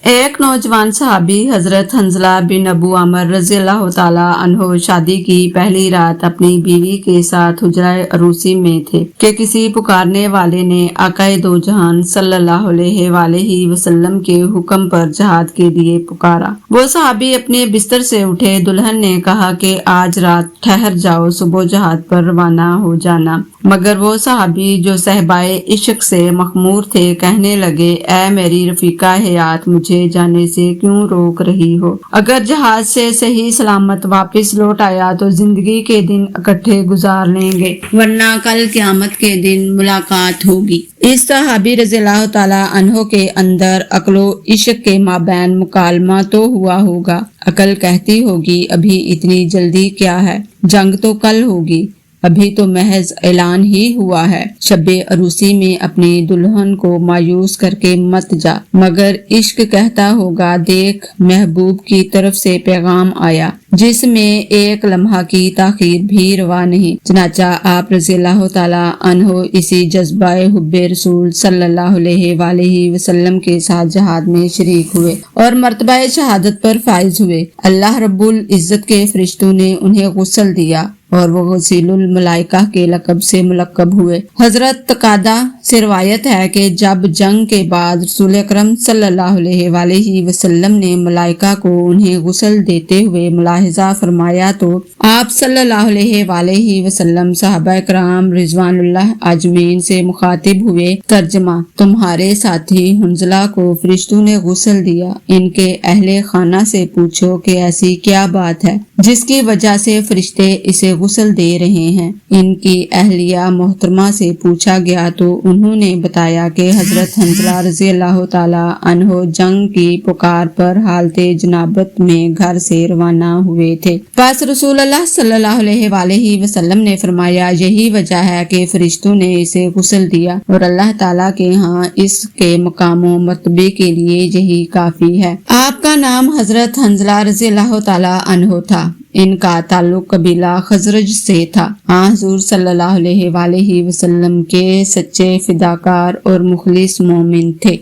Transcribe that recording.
ایک نوجوان صحابی حضرت حنظلہ بن ابو عمر رضی اللہ تعالیٰ عنہ شادی کی پہلی رات اپنی بیوی کے ساتھ حجرہ عروسی میں تھے کہ کسی پکارنے والے نے آقا دو جہان صلی اللہ علیہ وآلہ وسلم کے حکم پر جہاد کے لیے پکارا۔ وہ صحابی اپنے بستر سے اٹھے، دلہن نے کہا کہ آج رات ٹھہر جاؤ، صبح جہاد پر روانہ ہو جانا، مگر وہ صحابی جو صحبائے عشق سے مخمور تھے کہنے لگے، اے میری رفیقہ حیات، مجھے جانے سے کیوں روک رہی ہو؟ اگر جہاز سے صحیح سلامت واپس لوٹ آیا تو زندگی کے دن اکٹھے گزار لیں گے، ورنہ کل قیامت کے دن ملاقات ہوگی۔ اس صحابی رضی اللہ تعالیٰ عنہ کے اندر عقل و عشق کے مابین مکالمہ تو ہوا ہوگا۔ عقل کہتی ہوگی ابھی اتنی جلدی کیا ہے، جنگ تو کل ہوگی، ابھی تو محض اعلان ہی ہوا ہے، شب عروسی میں اپنی دلہن کو مایوس کر کے مت جا۔ مگر عشق کہتا ہوگا دیکھ محبوب کی طرف سے پیغام آیا جس میں ایک لمحہ کی تاخیر بھی روا نہیں۔ چنانچہ آپ رضی اللہ تعالیٰ عنہ اسی جذبہ حب رسول صلی اللہ علیہ وآلہ وسلم کے ساتھ جہاد میں شریک ہوئے اور مرتبہ شہادت پر فائز ہوئے۔ اللہ رب العزت کے فرشتوں نے انہیں غسل دیا اور وہ غسیل الملائکہ کے لقب سے ملقب ہوئے۔ حضرت قتادہ سے روایت ہے کہ جب جنگ کے بعد رسول اکرم صلی اللہ علیہ وآلہ وسلم نے ملائکہ کو انہیں غسل دیتے ہوئے ملاحظہ فرمایا تو آپ صلی اللہ علیہ وآلہ وسلم صحابہ کرام رضوان اللہ اجمعین سے مخاطب ہوئے، ترجمہ: تمہارے ساتھی حنظلہ کو فرشتوں نے غسل دیا، ان کے اہل خانہ سے پوچھو کہ ایسی کیا بات ہے جس کی وجہ سے فرشتے اسے غسل دے رہے ہیں۔ ان کی اہلیہ محترمہ سے پوچھا گیا تو انہوں نے بتایا کہ حضرت حنظلہ رضی اللہ تعالیٰ عنہ جنگ کی پکار پر حالت جنابت میں گھر سے روانہ ہوئے تھے۔ پس رسول اللہ صلی اللہ علیہ وآلہ وسلم نے فرمایا یہی وجہ ہے کہ فرشتوں نے اسے غسل دیا اور اللہ تعالیٰ کے ہاں اس کے مقام و مرتبے کے لیے یہی کافی ہے۔ آپ کا نام حضرت حنظلہ رضی اللہ تعالیٰ عنہ تھا۔ ان کا تعلق قبیلہ خزرج سے تھا۔ حضور صلی اللہ علیہ وآلہ وسلم کے سچے فداکار اور مخلص مومن تھے۔